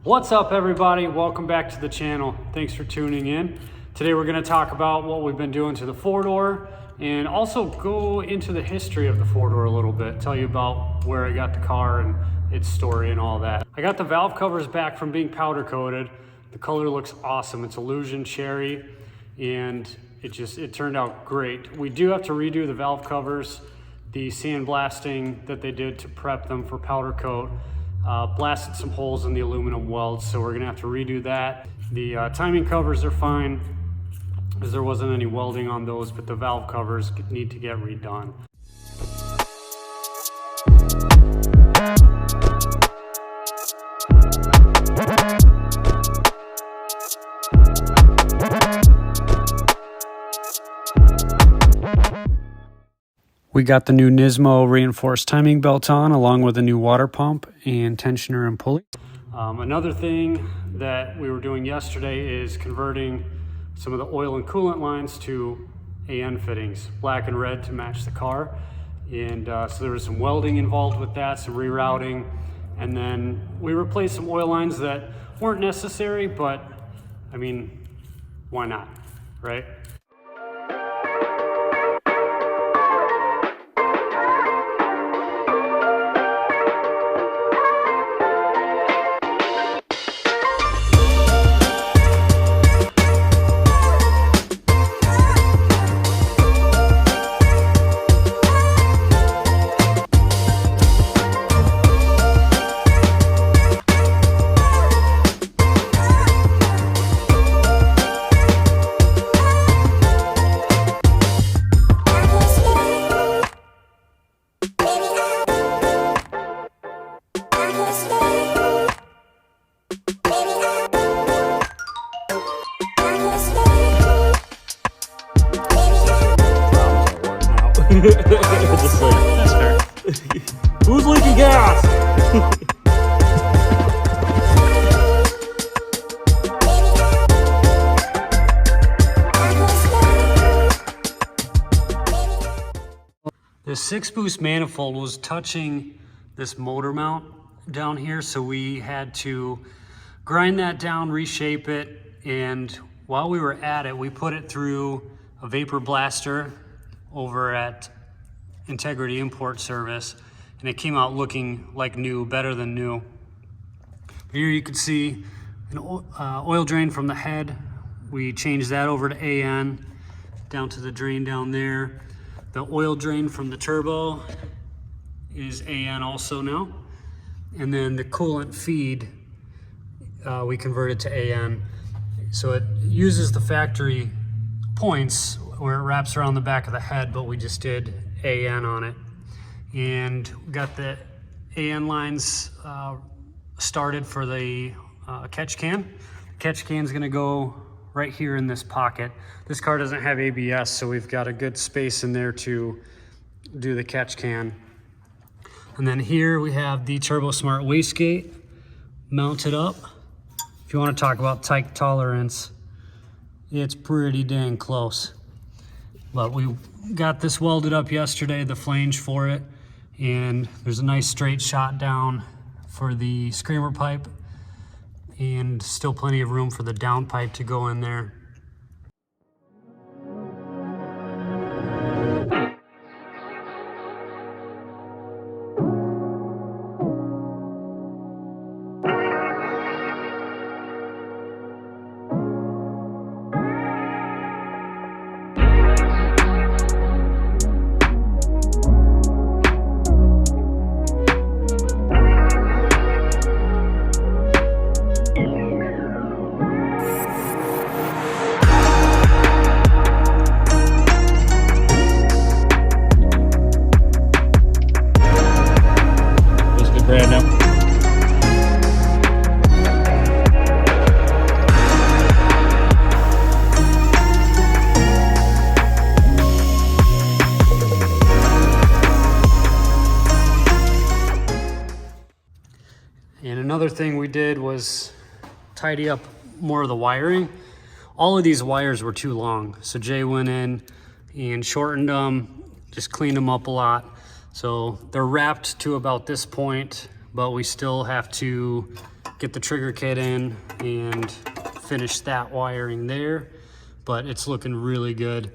What's up, everybody? Welcome back to the channel. Thanks for tuning in. Today we're going to talk about what we've been doing to the four-door and also go into the history of the four-door a little bit, tell you about where I got the car and its story and all that. I got the valve covers back from being powder coated. The color looks awesome. It's illusion cherry and it turned out great. We do have to redo the valve covers. The sandblasting that they did to prep them for powder coat blasted some holes in the aluminum welds, so we're gonna have to redo that. The timing covers are fine because there wasn't any welding on those, but the valve covers need to get redone. We got the new Nismo reinforced timing belt on, along with a new water pump and tensioner and pulley. Another thing that we were doing yesterday is converting some of the oil and coolant lines to AN fittings, black and red to match the car. And so there was some welding involved with that, some rerouting. And then we replaced some oil lines that weren't necessary, but I mean, why not, right? Just like, that's fair. Who's leaking gas? The 6-boost manifold was touching this motor mount down here, so we had to grind that down, reshape it, and while we were at it, we put it through a vapor blaster over at Integrity Import Service, and it came out looking like new, better than new. Here you can see an oil drain from the head. We changed that over to AN, down to the drain down there. The oil drain from the turbo is AN also now. And then the coolant feed, we converted to AN. So it uses the factory points where it wraps around the back of the head, but we just did AN on it. And we got the AN lines started for the catch can. The catch can is gonna go right here in this pocket. This car doesn't have ABS, so we've got a good space in there to do the catch can. And then here we have the Turbo Smart wastegate mounted up. If you want to talk about tight tolerance, it's pretty dang close. But we got this welded up yesterday, the flange for it, and there's a nice straight shot down for the screamer pipe, and still plenty of room for the down pipe to go in there. And another thing we did was tidy up more of the wiring. All of these wires were too long, so Jay went in and shortened them, just cleaned them up a lot. So they're wrapped to about this point, but we still have to get the trigger kit in and finish that wiring there, but it's looking really good.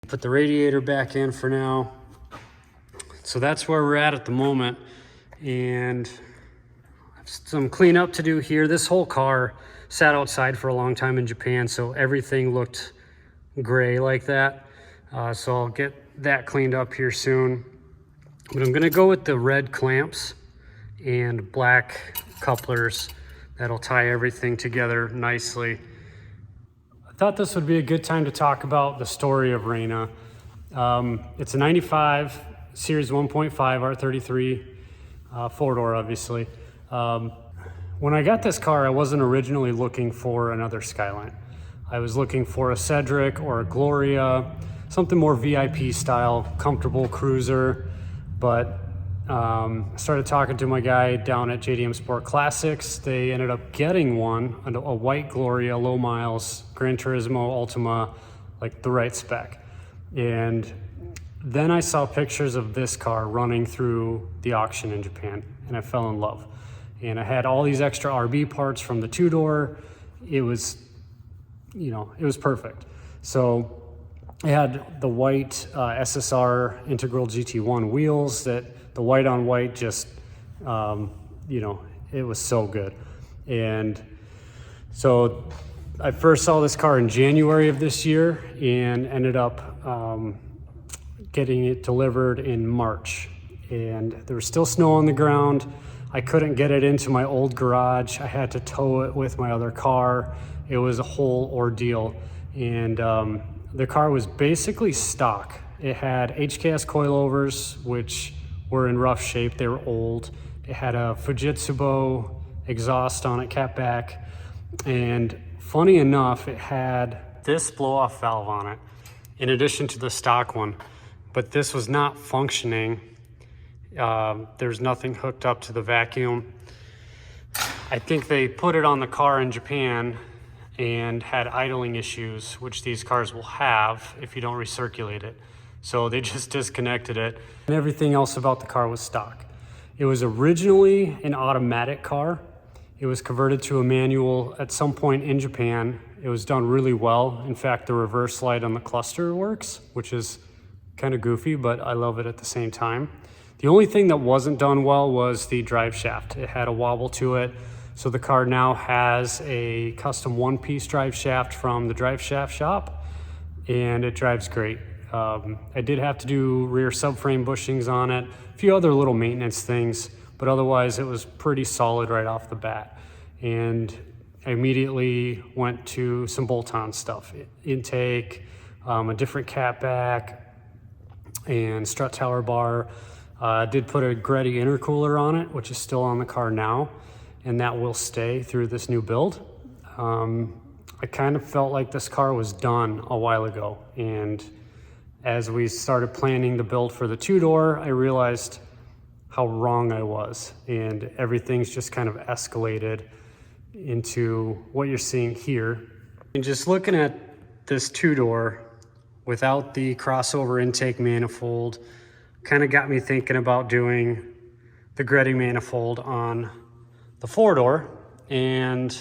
Put the radiator back in for now. So that's where we're at the moment. And some cleanup to do here. This whole car sat outside for a long time in Japan, so everything looked gray like that. So I'll get that cleaned up here soon. But I'm gonna go with the red clamps and black couplers. That'll tie everything together nicely. I thought this would be a good time to talk about the story of Reina. It's a 95 Series 1.5 R33, four-door obviously. When I got this car, I wasn't originally looking for another Skyline. I was looking for a Cedric or a Gloria, something more VIP style, comfortable cruiser. But I started talking to my guy down at JDM Sport Classics. They ended up getting one, a white Gloria, low miles, Gran Turismo Ultima, like the right spec. And then I saw pictures of this car running through the auction in Japan, and I fell in love. And I had all these extra RB parts from the two-door. It was, you know, it was perfect. So I had the white SSR Integral GT1 wheels that the white on white just, you know, it was so good. And so I first saw this car in January of this year and ended up getting it delivered in March. And there was still snow on the ground. I couldn't get it into my old garage. I had to tow it with my other car. It was a whole ordeal. And the car was basically stock. It had HKS coilovers, which were in rough shape. They were old. It had a Fujitsu exhaust on it, catback. And funny enough, it had this blow-off valve on it, in addition to the stock one. But this was not functioning. There's nothing hooked up to the vacuum. I think they put it on the car in Japan and had idling issues, which these cars will have if you don't recirculate it. So they just disconnected it. And everything else about the car was stock. It was originally an automatic car. It was converted to a manual at some point in Japan. It was done really well. In fact, the reverse slide on the cluster works, which is kind of goofy, but I love it at the same time. The only thing that wasn't done well was the drive shaft. It had a wobble to it. So the car now has a custom one-piece drive shaft from the drive shaft shop, and it drives great. I did have to do rear subframe bushings on it, a few other little maintenance things, but otherwise it was pretty solid right off the bat. And I immediately went to some bolt-on stuff, intake, a different catback, and strut tower bar. I did put a Greddy intercooler on it, which is still on the car now, and that will stay through this new build. I kind of felt like this car was done a while ago, and as we started planning the build for the two-door, I realized how wrong I was, and everything's just kind of escalated into what you're seeing here. And just looking at this two-door without the crossover intake manifold kind of got me thinking about doing the Greddy manifold on the four-door, and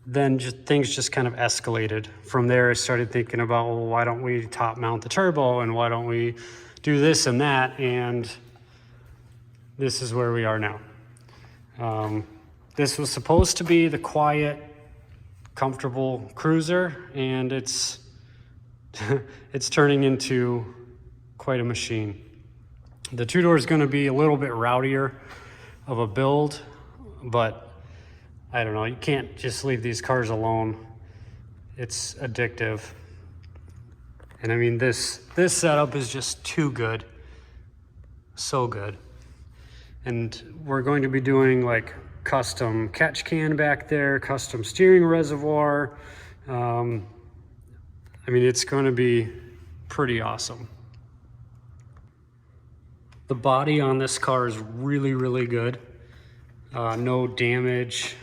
then things just kind of escalated. From there, I started thinking about, well, why don't we top mount the turbo, and why don't we do this and that, and this is where we are now. This was supposed to be the quiet, comfortable cruiser, and it's it's turning into quite a machine. The two-door is going to be a little bit rowdier of a build, but I don't know, you can't just leave these cars alone. It's addictive. And I mean, this setup is just too good. So good. And we're going to be doing like custom catch can back there, custom steering reservoir. I mean, it's going to be pretty awesome. The body on this car is really, really good. No damage.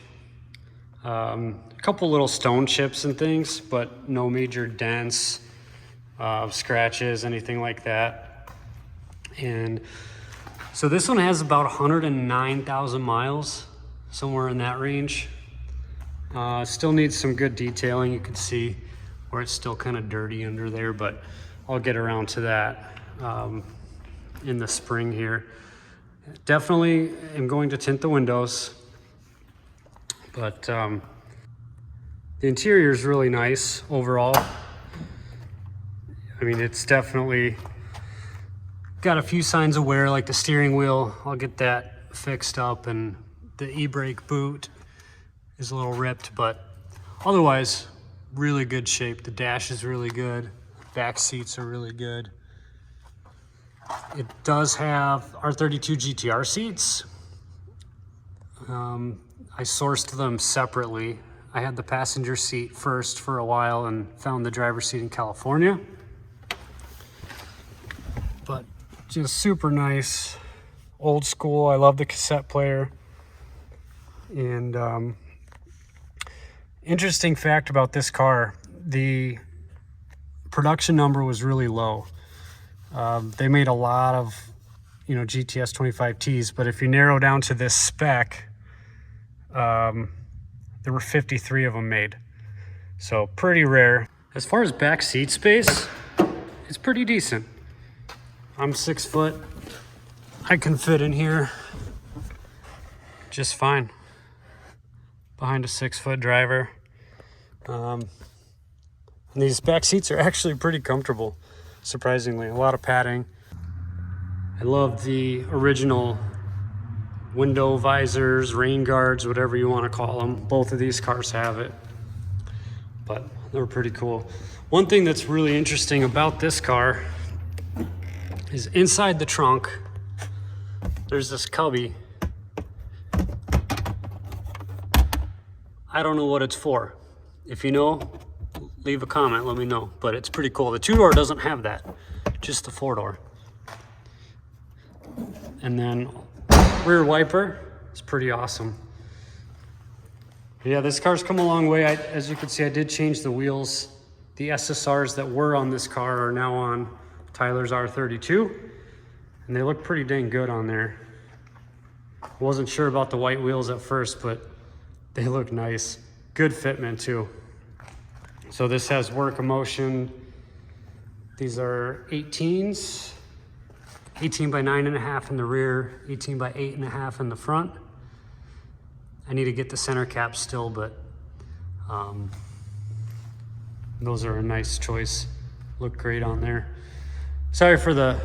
A couple little stone chips and things, but no major dents, scratches, anything like that. And so this one has about 109,000 miles, somewhere in that range. Still needs some good detailing. You can see where it's still kind of dirty under there, but I'll get around to that in the spring here. Definitely am going to tint the windows, but the interior is really nice overall. I mean, it's definitely got a few signs of wear, like the steering wheel. I'll get that fixed up, and the e-brake boot is a little ripped, but otherwise really good shape. The dash is really good. Back seats are really good. It does have R32 GTR seats. I sourced them separately. I had the passenger seat first for a while and found the driver's seat in California. But just super nice, old school. I love the cassette player. And interesting fact about this car, the production number was really low. They made a lot of, GTS 25Ts, but if you narrow down to this spec, there were 53 of them made. So pretty rare. As far as back seat space, it's pretty decent. I'm 6 foot. I can fit in here just fine behind a 6 foot driver. And these back seats are actually pretty comfortable, surprisingly. A lot of padding. I love the original window visors, rain guards, whatever you want to call them. Both of these cars have it, but they're pretty cool. One thing that's really interesting about this car is inside the trunk, there's this cubby. I don't know what it's for. If you know, leave a comment, let me know, but it's pretty cool. The 2-door doesn't have that, just the 4-door. And then rear wiper is pretty awesome. Yeah, this car's come a long way. As you can see, I did change the wheels. The SSRs that were on this car are now on Tyler's R32, and they look pretty dang good on there. Wasn't sure about the white wheels at first, but they look nice. Good fitment too. So this has work emotion. These are 18s, 18 by 9.5 in the rear, 18 by 8.5 in the front. I need to get the center cap still, but those are a nice choice. Look great on there. Sorry for the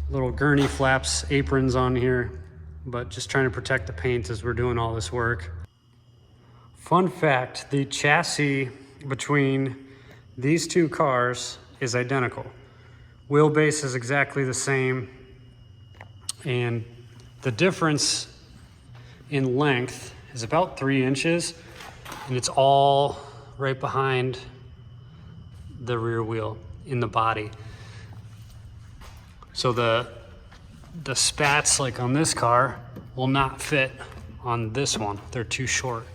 little gurney flaps, aprons on here, but just trying to protect the paint as we're doing all this work. Fun fact, the chassis between these two cars is identical. Wheelbase is exactly the same, and the difference in length is about 3 inches, and it's all right behind the rear wheel in the body. So the spats, like on this car, will not fit on this one. They're too short.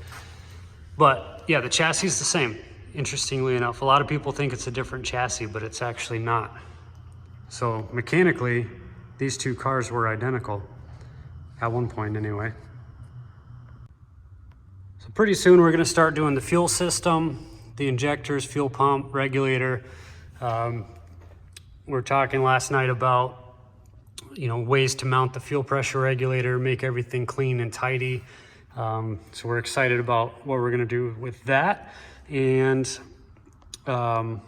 But yeah, the chassis is the same, interestingly enough. A lot of people think it's a different chassis, but it's actually not. So mechanically, these two cars were identical, at one point anyway. So pretty soon we're gonna start doing the fuel system, the injectors, fuel pump, regulator. We were talking last night about, ways to mount the fuel pressure regulator, make everything clean and tidy. So we're excited about what we're gonna do with that. And we're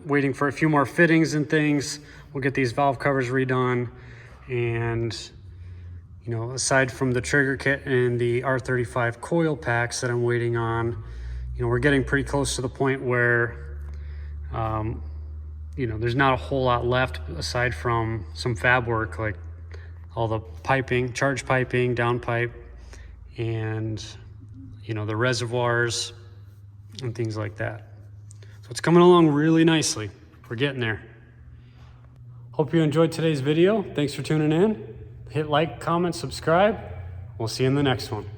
waiting for a few more fittings and things. We'll get these valve covers redone. And, aside from the trigger kit and the R35 coil packs that I'm waiting on, we're getting pretty close to the point where, there's not a whole lot left aside from some fab work, like all the piping, charge piping, down pipe, and, the reservoirs and things like that. So it's coming along really nicely. We're getting there. Hope you enjoyed today's video. Thanks for tuning in. Hit like, comment, subscribe. We'll see you in the next one.